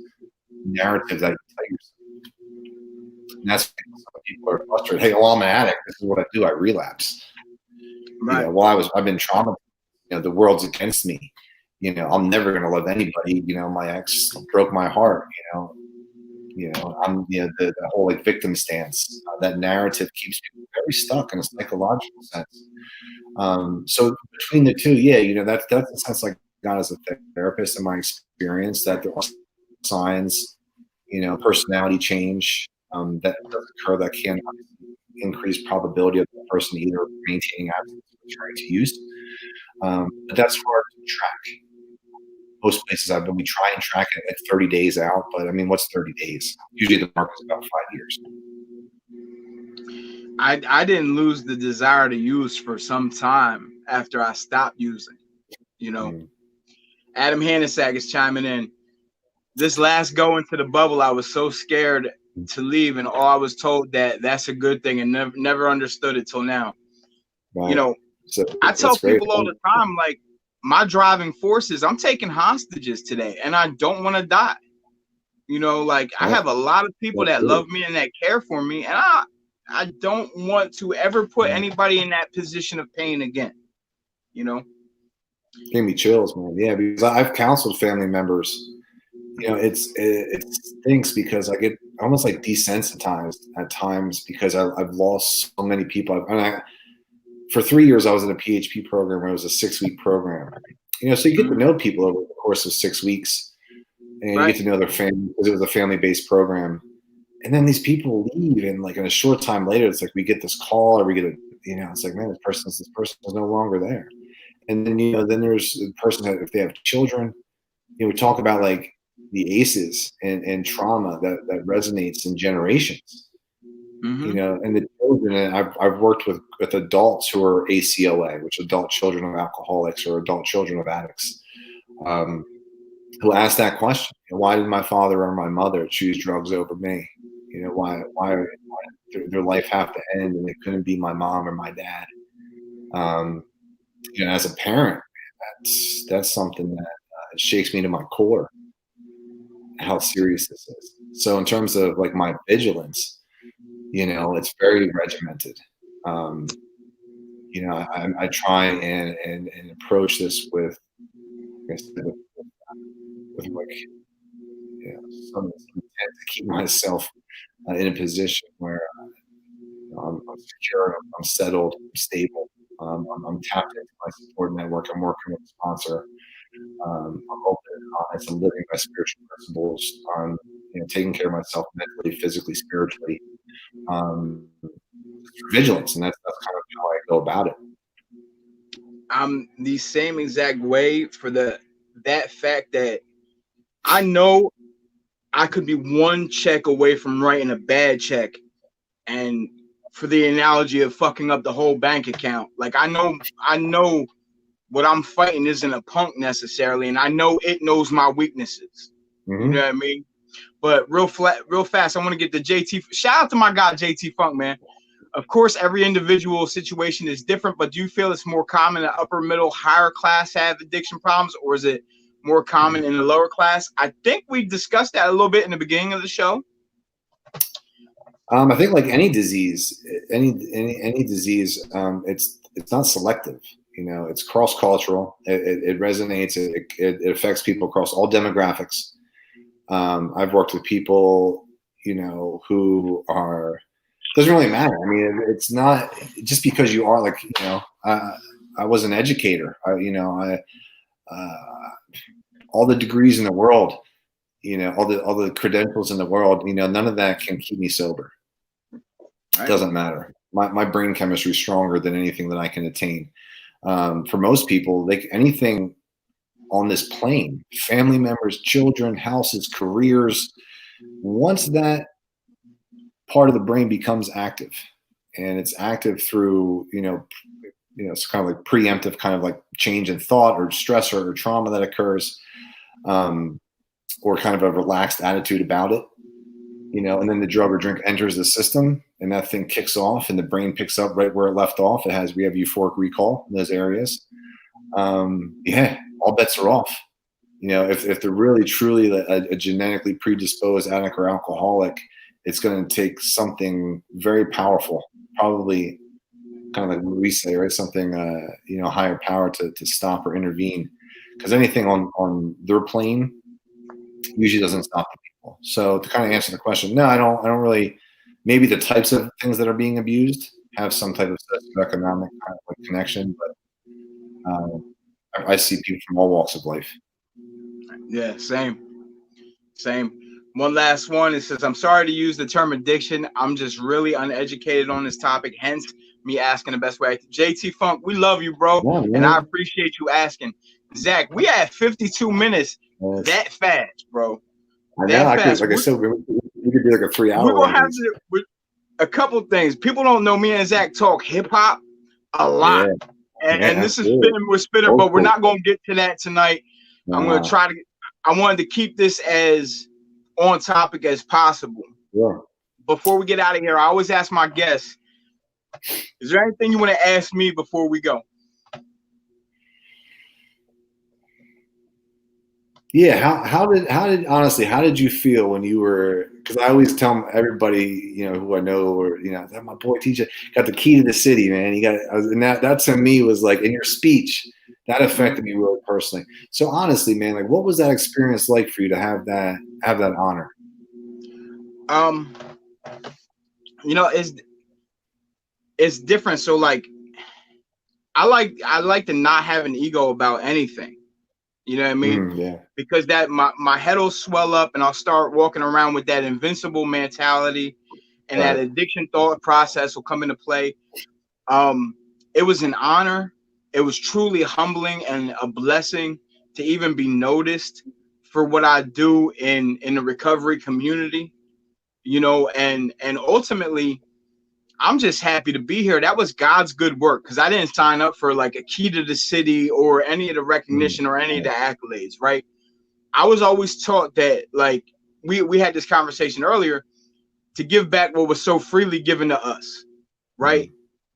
narrative that you tell yourself. And that's why some people are frustrated. Hey, well, I'm an addict. This is what I do. I relapse. Right. I've been traumatized. The world's against me. I'm never going to love anybody. My ex broke my heart. I'm the whole like victim stance. That narrative keeps people very stuck in a psychological sense. So between the two, that's the sense like God as a therapist in my experience that there are signs, personality change that does occur that can increase probability of the person either maintaining abstinence or returning to use. But that's hard to track. Most places we try and track it at 30 days out, but I mean, what's 30 days? Usually the mark is about 5 years. I didn't lose the desire to use for some time after I stopped using. Adam Hannasack is chiming in. This last go into the bubble, I was so scared to leave, and all I was told that's a good thing, and never understood it till now. Right. I tell people all the time, like, my driving force is I'm taking hostages today, and I don't want to die. I have a lot of people that love me and that care for me, and I don't want to ever put anybody in that position of pain again. Gave me chills, man. Yeah, because I've counseled family members. It stinks because I get almost like desensitized at times because I've lost so many people. For 3 years, I was in a PHP program where it was a 6-week program. So you get to know people over the course of 6 weeks, and you get to know their family because it was a family-based program. And then these people leave, and like in a short time later, it's like we get this call, or we get it's like, man, this person is no longer there. And then then there's the person that if they have children, we talk about like the ACEs and trauma that resonates in generations. And the children, and I've worked with adults who are ACLA, which is adult children of alcoholics or adult children of addicts, who ask that question: why did my father or my mother choose drugs over me? Why did their life have to end and it couldn't be my mom or my dad? As a parent, that's something that shakes me to my core. How serious this is. So in terms of like my vigilance, it's very regimented. I try and approach this with some intent to keep myself in a position where I'm secure, I'm settled, I'm stable. I'm tapped into my support network. I'm working with a sponsor. I'm open and honest. I'm living my spiritual principles. I'm taking care of myself mentally, physically, spiritually. Vigilance, and that's kind of how I go about it. I'm the same exact way for that fact that I know I could be one check away from writing a bad check, and for the analogy of fucking up the whole bank account. Like I know what I'm fighting isn't a punk necessarily, and I know it knows my weaknesses. You know what I mean? But real fast, I want to get the JT. Shout out to my guy JT Funk, man. Of course, every individual situation is different, but do you feel it's more common in upper middle, higher class have addiction problems, or is it more common in the lower class? I think we discussed that a little bit in the beginning of the show. I think like any disease, any disease, it's not selective. It's cross-cultural. It resonates. It affects people across all demographics. I've worked with people, who are doesn't really matter. I mean, it's not just because you are like, I was an educator. All the degrees in the world, all the credentials in the world, none of that can keep me sober. It doesn't matter. My brain chemistry is stronger than anything that I can attain. For most people, anything on this plane, family members, children, houses, careers, once that part of the brain becomes active, and it's active through, it's kind of like preemptive kind of like change in thought or stress or trauma that occurs, or kind of a relaxed attitude about it, and then the drug or drink enters the system and that thing kicks off and the brain picks up right where it left off. We have euphoric recall in those areas. All bets are off. If they're really truly a genetically predisposed addict or alcoholic, it's going to take something very powerful, probably kind of like what we say, right? Something, higher power to stop or intervene, because anything on their plane usually doesn't stop the people. So to kind of answer the question, no, I don't really. Maybe the types of things that are being abused have some type of socioeconomic kind of like connection, but I see people from all walks of life. Yeah, same. One last one. It says, I'm sorry to use the term addiction. I'm just really uneducated on this topic. Hence me asking the best way. JT Funk, we love you, bro. Yeah, and I appreciate you asking. Zach, we had 52 minutes that fast, bro. I know. I said, we could do like a 3 hour. We're going to have to, a couple of things. People don't know me and Zach talk hip hop a lot. Yeah. And this is Spittin' with Spittin', but we're not going to get to that tonight. I'm going to try to, I wanted to keep this as on topic as possible. Yeah. Before we get out of here, I always ask my guests, is there anything you want to ask me before we go? Yeah, how did you feel when you were? Because I always tell everybody, who I know, or that my boy TJ got the key to the city, man. And that to me was like, in your speech, that affected me really personally. So honestly, man, like, what was that experience like for you to have that honor? It's different. So like, I like to not have an ego about anything. You know what I mean? Yeah. Because that my head will swell up and I'll start walking around with that invincible mentality, and that addiction thought process will come into play. It was an honor. It was truly humbling and a blessing to even be noticed for what I do in the recovery community, and ultimately, I'm just happy to be here. That was God's good work, because I didn't sign up for like a key to the city or any of the recognition or any of the accolades, right? I was always taught that, like, we had this conversation earlier, to give back what was so freely given to us, right?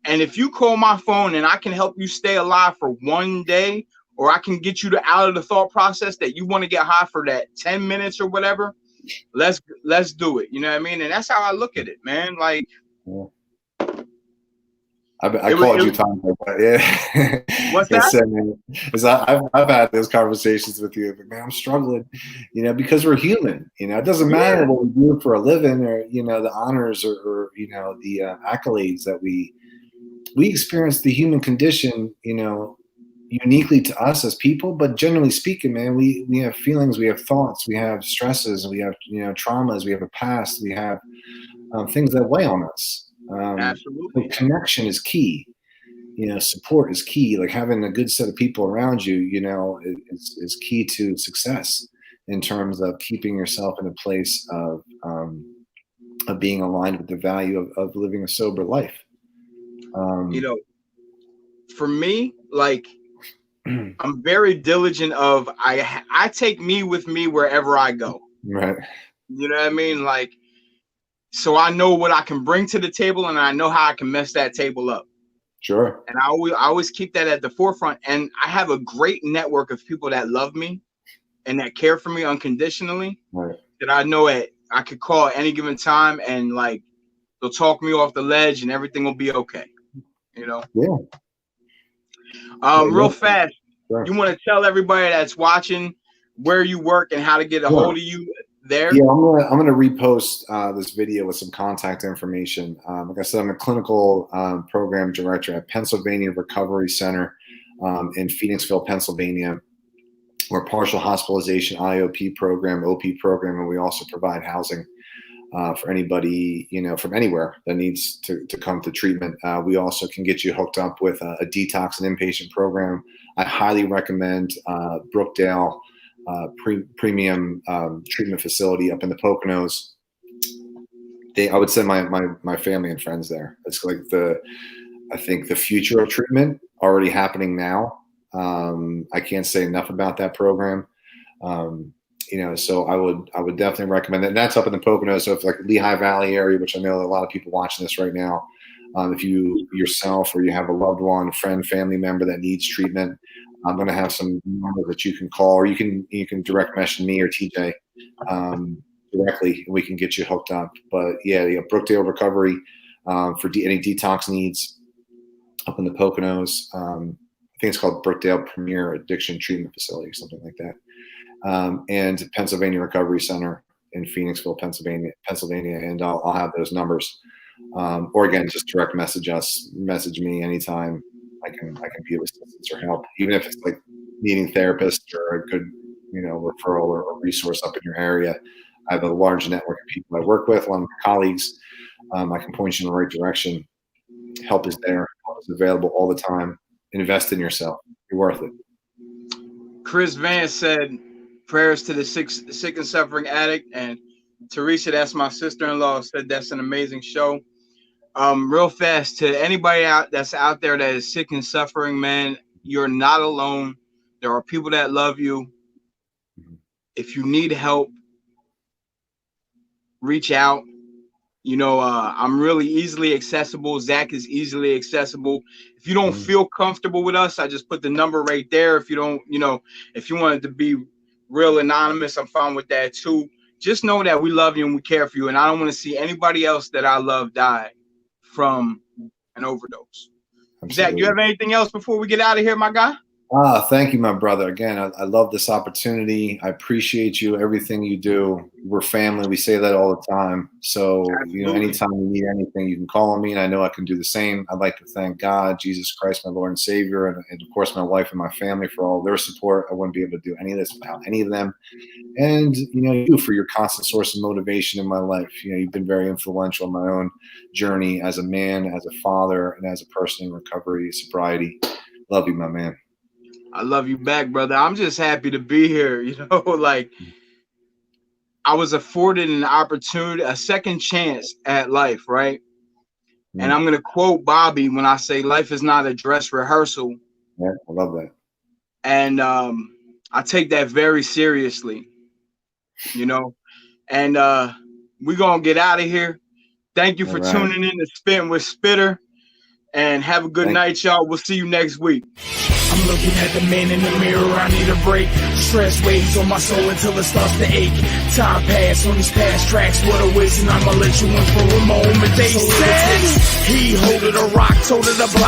And if you call my phone and I can help you stay alive for one day, or I can get you out of the thought process that you want to get high for that 10 minutes or whatever, let's do it. You know what I mean? And that's how I look at it, man. Like, I called you Tom, but yeah. What's that? I've had those conversations with you, but man, I'm struggling, because we're human. It doesn't matter what we do for a living, or the honors, or the accolades that we experience the human condition, uniquely to us as people. But generally speaking, man, we have feelings, we have thoughts, we have stresses, we have traumas, we have a past, we have things that weigh on us. Absolutely. Connection is key. Support is key. Like, having a good set of people around you, is key to success in terms of keeping yourself in a place of being aligned with the value of living a sober life. For me, like, I'm very diligent of, I take me with me wherever I go. Right. You know what I mean? Like, so I know what I can bring to the table, and I know how I can mess that table up. Sure. And I always keep that at the forefront. And I have a great network of people that love me and that care for me unconditionally. Right. That I know I could call at any given time, and like, they'll talk me off the ledge and everything will be okay. Yeah. Real fast. Sure. You want to tell everybody that's watching where you work and how to get a hold of you? there? Yeah, I'm gonna repost this video with some contact information. Like I said, I'm a clinical program director at Pennsylvania Recovery Center in Phoenixville, Pennsylvania. We're a partial hospitalization IOP program, OP program, and we also provide housing for anybody, from anywhere that needs to come to treatment. We also can get you hooked up with a detox and inpatient program. I highly recommend Brookdale Premium Treatment Facility up in the Poconos. I would send my family and friends there. It's like I think the future of treatment already happening now. I can't say enough about that program. So I would definitely recommend that. And that's up in the Poconos. So if like Lehigh Valley area, which I know a lot of people watching this right now, if you yourself or you have a loved one, friend, family member that needs treatment, I'm going to have some numbers that you can call, or you can direct message me or TJ directly, and we can get you hooked up. But yeah, Brookdale Recovery for any detox needs up in the Poconos. I think it's called Brookdale Premier Addiction Treatment Facility or something like that. And Pennsylvania Recovery Center in Phoenixville, Pennsylvania, and I'll have those numbers. Or again, just direct message me anytime. I can be of assistance or help, even if it's like needing therapists or a good, referral or resource up in your area. I have a large network of people I work with, a lot of my colleagues. I can point you in the right direction. Help is there. Help is available all the time. Invest in yourself. You're worth it. Chris Vance said, prayers to the sick and suffering addict. And Teresa, that's my sister-in-law, said that's an amazing show. Real fast, to anybody that's out there that is sick and suffering, man, you're not alone. There are people that love you. If you need help, reach out. I'm really easily accessible. Zach is easily accessible. If you don't feel comfortable with us, I just put the number right there. If you don't, if you wanted to be real anonymous, I'm fine with that too. Just know that we love you and we care for you. And I don't want to see anybody else that I love die from an overdose. Absolutely. Zach, you have anything else before we get out of here, my guy? Thank you, my brother. Again, I love this opportunity. I appreciate you, everything you do. We're family. We say that all the time. So, anytime you need anything, you can call on me, and I know I can do the same. I'd like to thank God, Jesus Christ, my Lord and Savior, and of course, my wife and my family for all their support. I wouldn't be able to do any of this without any of them. And, you for your constant source of motivation in my life. You've been very influential in my own journey as a man, as a father, and as a person in recovery, sobriety. Love you, my man. I love you back, brother. I'm just happy to be here. I was afforded an opportunity, a second chance at life, right? And I'm going to quote Bobby when I say life is not a dress rehearsal. Yeah, I love that. And I take that very seriously, and we're going to get out of here. Thank you for tuning in to Spittin with Spitter, and have a good night, y'all. We'll see you next week. I'm looking at the man in the mirror, I need a break. Stress weighs on my soul until it starts to ache. Time pass on these past tracks, what a waste, and I'ma let you in for a moment. They said he holded a rock, told it a block.